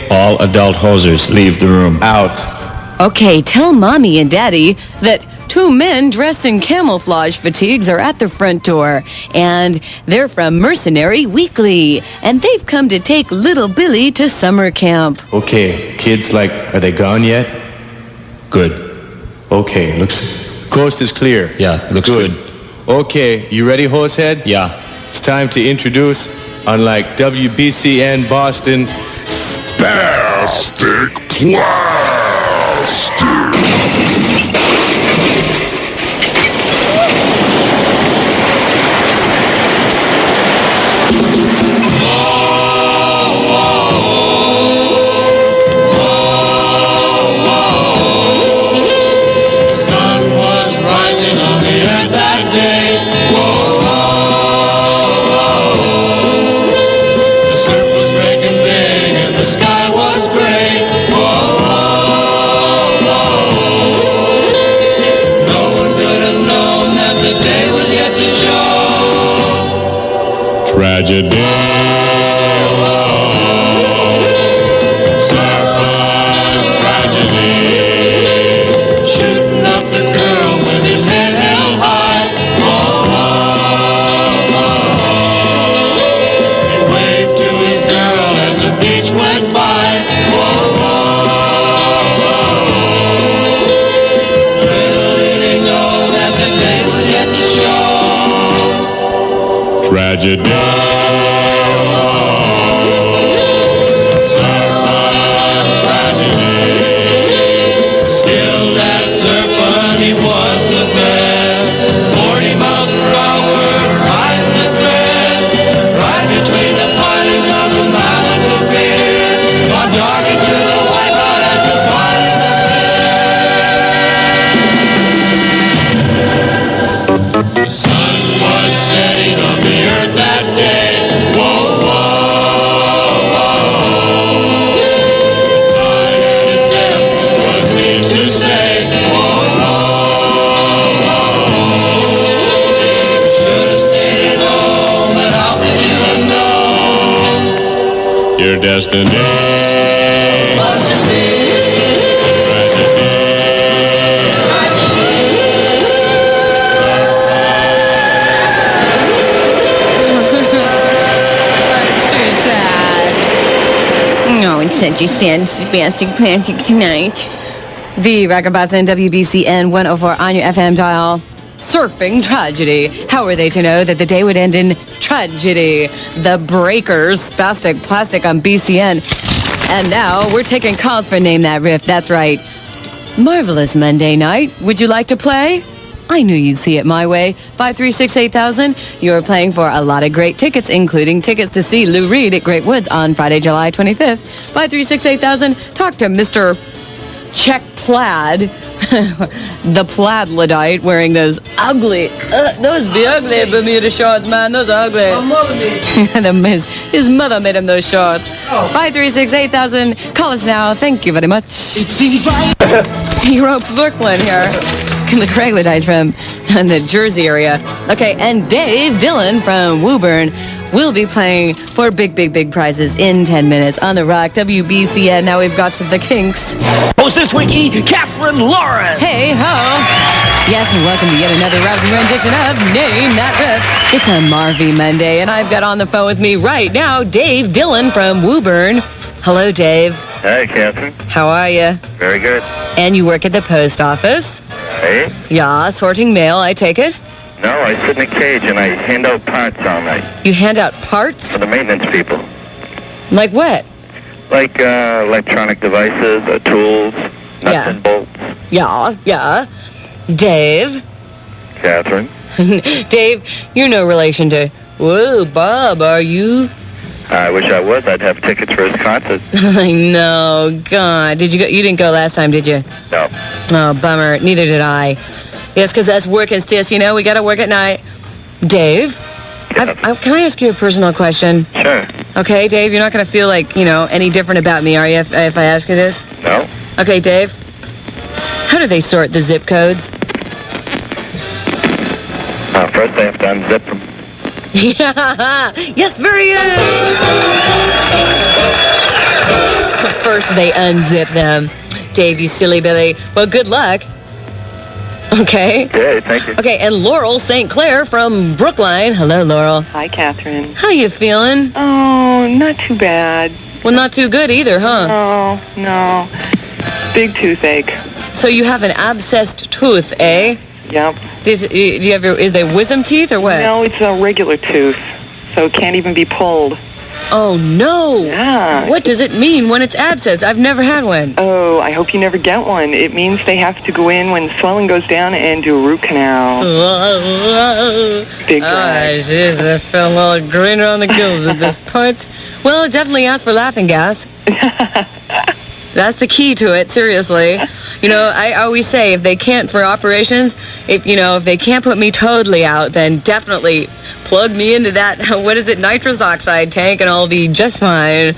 all adult hosers leave the room. Out. Okay, tell Mommy and Daddy that 2 men dressed in camouflage fatigues are at the front door, and they're from Mercenary Weekly, and they've come to take little Billy to summer camp. Okay, kids, are they gone yet? Good. Okay, coast is clear. Yeah, looks good. Okay, you ready, Horsehead? Yeah. It's time to introduce, unlike WBCN Boston, Spastic Plastic. Tragedy. Surfing tragedy. Shooting up the girl with his head held high. He waved to his girl as the beach went by. Little did he know that the day was yet to show. Tragedy. Your destiny must be It's too sad. No, it's such a sad, spastic plastic tonight. The Rock of Boston, WBCN 104 on your FM dial. Surfing tragedy. How were they to know that the day would end in tragedy? The Breakers, Spastic Plastic on BCN. And now we're taking calls for Name That Riff. That's right. Marvelous Monday night. Would you like to play? I knew you'd see it my way. 536-8000. You're playing for a lot of great tickets, including tickets to see Lou Reed at Great Woods on Friday, July 25th. 536-8000. Talk to Mr. Check Plaid. The plaid Luddite wearing those ugly, those be ugly Bermuda shorts, man. Those are ugly. My mother made them. His mother made him those shorts. 536-8000. Call us now. Thank you very much. Hero Brooklyn here. The Craig Luddites from the Jersey area. Okay, and Dave Dillon from Woburn will be playing for big prizes in 10 minutes on the Rock WBCN. Now we've got to the Kinks. Host this week, Katherine, Laurel. Hey ho! Yes, and welcome to yet another rousing rendition of Name That Riff. It's a Marvy Monday, and I've got on the phone with me right now Dave Dillon from Woburn. Hello, Dave. Hi, Katherine. How are you? Very good. And you work at the post office? Hey? Yeah, sorting mail, I take it? No, I sit in a cage and I hand out parts all night. You hand out parts? For the maintenance people. Like what? Like electronic devices, tools, nuts and bolts. Yeah. Dave? Katherine? Dave, you're no relation to... Whoa, Bob, are you? I wish I was. I'd have tickets for his concert. I know. God. Did you go? You didn't go last time, did you? No. Oh, bummer. Neither did I. Yes, because us working stiffs, you know, we got to work at night. Dave? Yes. Can I ask you a personal question? Sure. Okay, Dave, you're not going to feel like, any different about me, are you, if I ask you this? No. Okay, Dave. How do they sort the zip codes? First they have to unzip them. Yeah. Yes, very good. course they unzip them. Dave, you silly Billy. Well, good luck. Okay. Okay, thank you. Okay, and Laurel St. Clair from Brookline. Hello, Laurel. Hi, Katherine. How you feeling? Oh, not too bad. Well, not too good either, huh? No. Big toothache. So you have an abscessed tooth, eh? Yep. Do you have is they wisdom teeth or what? No, it's a regular tooth, so it can't even be pulled. Oh, no. Yeah. What does it mean when it's abscessed? I've never had one. Oh, I hope you never get one. It means they have to go in when swelling goes down and do a root canal. Big drag. Jeez, I feel a little greener on the gills at this point. Well, definitely ask for laughing gas. That's the key to it, seriously. You know, I always say if they can't for operations, if they can't put me totally out, then definitely plug me into that, what is it, nitrous oxide tank and I'll be just fine.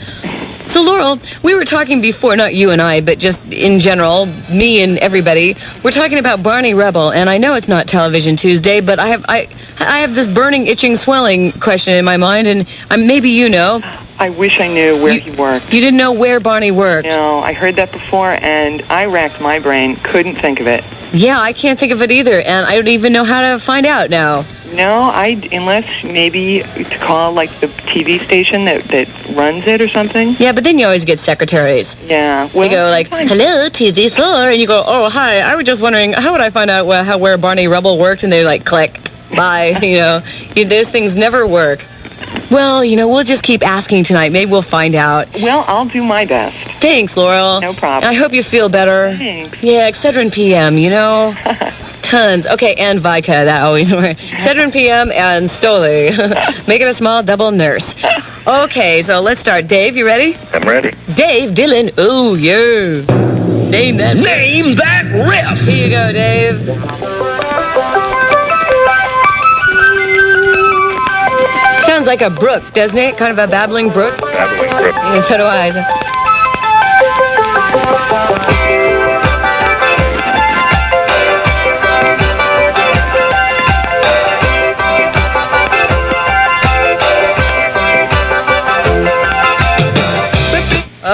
So, Laurel, we were talking before, not you and I, but just in general, me and everybody, we're talking about Barney Rebel, and I know it's not Television Tuesday, but I have this burning, itching, swelling question in my mind, and maybe you know. I wish I knew where he worked. You didn't know where Barney worked? No, I heard that before, and I racked my brain. Couldn't think of it. Yeah, I can't think of it either, and I don't even know how to find out now. No, unless maybe to call like the TV station that runs it or something. Yeah, but then you always get secretaries. Yeah. Well, they go like, hello, TV4, and you go, oh, hi, I was just wondering, how would I find out where Barney Rebel worked? And they're like, click, bye, those things never work. Well, we'll just keep asking tonight. Maybe we'll find out. Well, I'll do my best. Thanks, Laurel. No problem. I hope you feel better. Thanks. Yeah, Excedrin PM, Tons. Okay, and Vicodin, that always works. Excedrin PM and Stoli. Make it a small double nurse. Okay, so let's start. Dave, you ready? I'm ready. Dave Dillon. Oh, yeah. Name that riff. Here you go, Dave. Sounds like a brook, doesn't it? Kind of a babbling brook. Babbling brook. Yeah, so do I.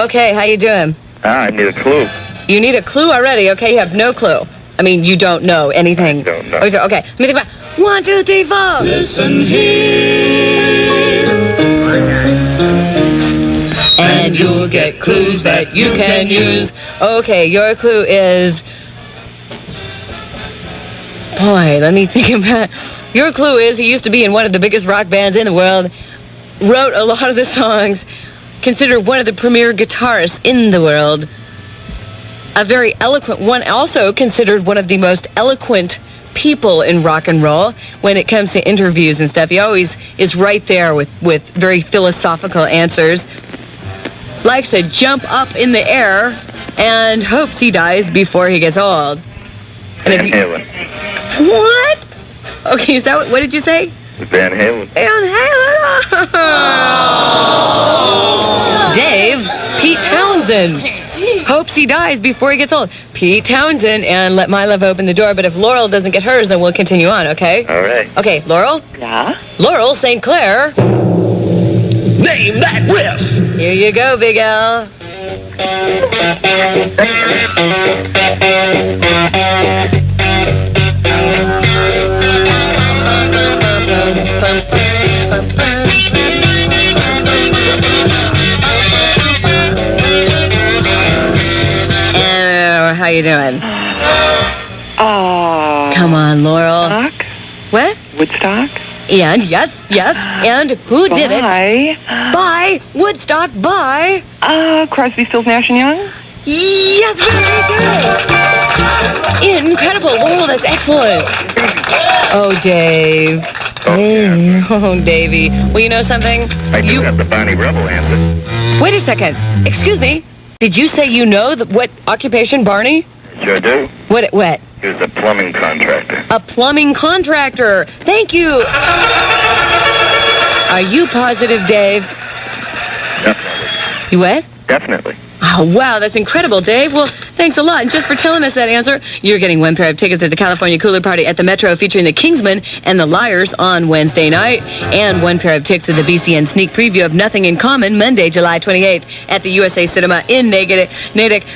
Okay, how you doing? I need a clue. You need a clue already? Okay, you have no clue. I mean, you don't know anything. I don't know. Okay, let me think about 1, 2, 3, 4. Listen here, and you'll get clues that you can use. Okay, your clue is... Boy, let me think about... Your clue is he used to be in one of the biggest rock bands in the world, wrote a lot of the songs, considered one of the premier guitarists in the world, a very eloquent one, also considered one of the most eloquent people in rock and roll when it comes to interviews and stuff. He always is right there with very philosophical answers. Likes to jump up in the air and hopes he dies before he gets old. And Van Halen. What? Okay, is that what did you say? Van Halen. Van Halen. Dave, Pete Townsend. Hopes he dies before he gets old. Pete Townsend, and Let My Love Open the Door. But if Laurel doesn't get hers, then we'll continue on, okay? All right. Okay, Laurel? Yeah? Laurel St. Clair. Name that riff. Here you go, Big L. How you doing? Come on, Laurel. Woodstock? What? Woodstock? And, yes. And who did it? By Woodstock, by... Crosby, Stills, Nash & Young? Yes, very good. Incredible. Laurel, that's excellent. Oh, Dave. Oh, Davey. Well, you know something? I do have the Barney Rebel answer. Wait a second. Excuse me. Did you say you know what occupation, Barney? Sure do. What? He was a plumbing contractor. A plumbing contractor. Thank you. Are you positive, Dave? Definitely. You what? Definitely. Oh, wow, that's incredible, Dave. Well, Thanks a lot. And just for telling us that answer, you're getting one pair of tickets at the California Cooler Party at the Metro featuring the Kingsmen and the Liars on Wednesday night, and one pair of tickets to the BCN sneak preview of Nothing in Common Monday, July 28th at the USA Cinema in Natick.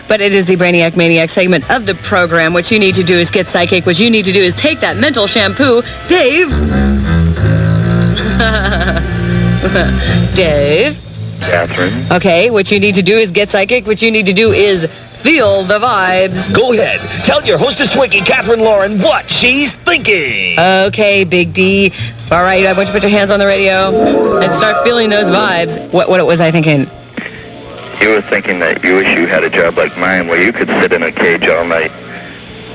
But it is the Brainiac Maniac segment of the program. What you need to do is get psychic. What you need to do is take that mental shampoo. Dave? Dave? Katherine. Okay, what you need to do is get psychic. What you need to do is feel the vibes. Go ahead. Tell your hostess Twinkie, Katherine Lauren, what she's thinking. Okay, Big D. All right, I want you to put your hands on the radio and start feeling those vibes. What was I thinking? You were thinking that you wish you had a job like mine where you could sit in a cage all night.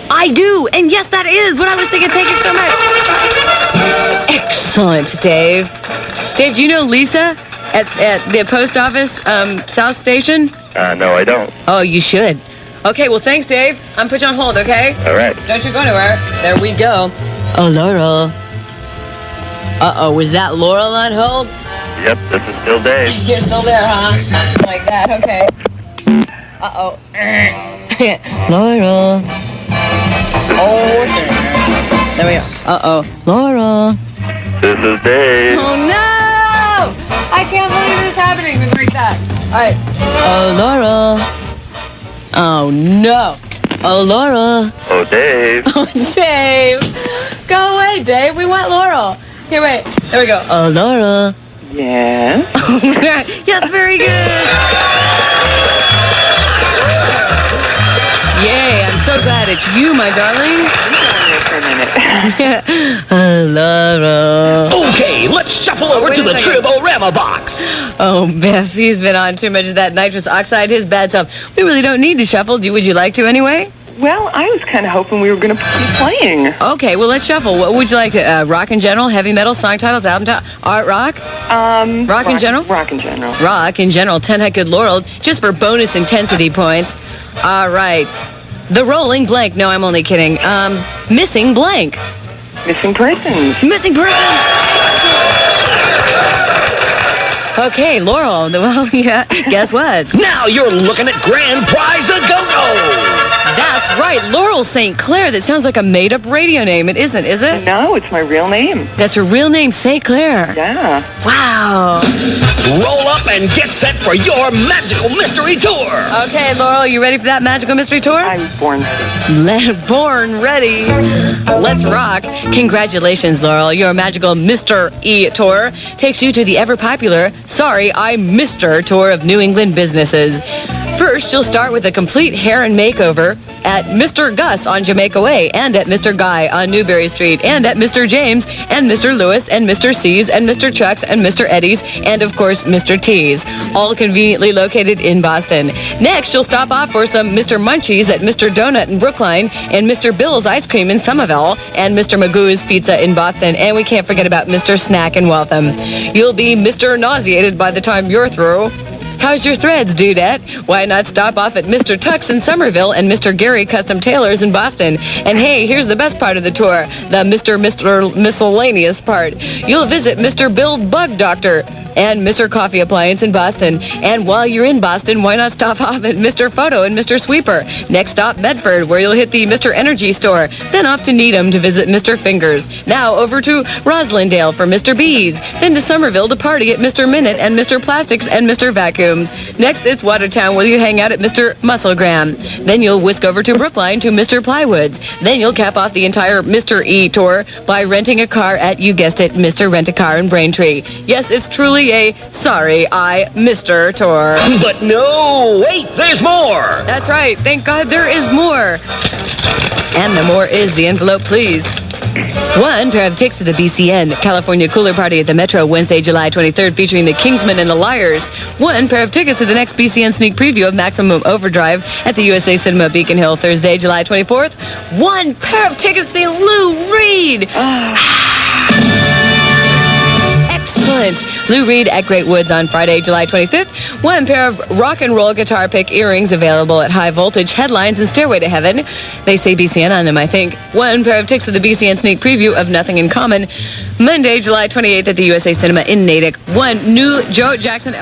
I do, and yes, that is what I was thinking. Thank you so much. Excellent, Dave. Dave, do you know Lisa at the post office, South Station? No, I don't. Oh, you should. Okay, well, thanks, Dave. I'm put you on hold, okay? All right. Don't you go anywhere. There we go. Oh, Laurel. Uh-oh, was that Laurel on hold? Yep, this is still Dave. You're still there, huh? Like that, okay. Uh-oh. Laurel. Oh, there we go. Uh-oh. Laurel. This is Dave. Oh, no! I can't believe this is happening. We break that. All right. Oh, Laurel. Oh, no. Oh, Laurel. Oh, Dave. Oh, Dave. Go away, Dave. We want Laurel. Here, wait. There we go. Oh, Laurel. Yes? Yes, very good. Yay, I'm so glad it's you, my darling. For a minute. Oh, Laurel. Okay, let's shuffle over wait to a the second. Triborama box. Oh, Biff, he's been on too much of that nitrous oxide, his bad self. We really don't need to shuffle. Would you like to anyway? Well, I was kind of hoping we were going to keep playing. Okay, well, let's shuffle. What would you like to, rock in general, heavy metal, song titles, album title, art rock? Rock in general? Rock in general. Rock in general, 10 heck good Laurel, just for bonus intensity points. All right. The Rolling Blank. No, I'm only kidding. Missing Blank. Missing persons. Missing persons. Okay, Laurel. Well, yeah, guess what? Now you're looking at Grand Prize A Go-Go. That's right, Laurel St. Clair. That sounds like a made-up radio name. It isn't, is it? No, it's my real name. That's her real name, St. Clair. Yeah. Wow. Roll up and get set for your magical mystery tour. Okay, Laurel, you ready for that magical mystery tour? I was born ready. Born ready. Let's rock. Congratulations, Laurel. Your magical Mr. E tour takes you to the ever-popular Sorry, I'm Mr. tour of New England businesses. First, you'll start with a complete hair and makeover at Mr. Gus on Jamaica Way, and at Mr. Guy on Newberry Street, and at Mr. James, and Mr. Lewis, and Mr. C's, and Mr. Chuck's, and Mr. Eddie's, and of course, Mr. T's, all conveniently located in Boston. Next, you'll stop off for some Mr. Munchies at Mr. Donut in Brookline, and Mr. Bill's Ice Cream in Somerville, and Mr. Magoo's Pizza in Boston, and we can't forget about Mr. Snack in Waltham. You'll be Mr. Nauseated by the time you're through. How's your threads, dudette? Why not stop off at Mr. Tuck's in Somerville and Mr. Gary Custom Tailors in Boston? And hey, here's the best part of the tour, the Mr. Miscellaneous part. You'll visit Mr. Bill Bug Doctor and Mr. Coffee Appliance in Boston. And while you're in Boston, why not stop off at Mr. Photo and Mr. Sweeper? Next stop, Medford, where you'll hit the Mr. Energy store. Then off to Needham to visit Mr. Fingers. Now over to Roslindale for Mr. Bees. Then to Somerville to party at Mr. Minute and Mr. Plastics and Mr. Vacuums. Next, it's Watertown, where you hang out at Mr. Musclegram. Then you'll whisk over to Brookline to Mr. Plywood's. Then you'll cap off the entire Mr. E tour by renting a car at, you guessed it, Mr. Rent-A-Car in Braintree. Yes, it's truly a Sorry, I Mr. tour. But no, wait, there's more. That's right. Thank God there is more. And the more is the envelope, please. One pair of tickets to the BCN California Cooler Party at the Metro Wednesday, July 23rd, featuring the Kingsmen and the Liars. One pair of tickets to the next BCN sneak preview of Maximum Overdrive at the USA Cinema Beacon Hill Thursday, July 24th. One pair of tickets to see Lou Reed. Excellent. Lou Reed at Great Woods on Friday, July 25th. One pair of rock and roll guitar pick earrings available at High Voltage Headlines and Stairway to Heaven. They say BCN on them, I think. One pair of tickets to the BCN sneak preview of Nothing in Common Monday, July 28th at the USA Cinema in Natick. One new Joe Jackson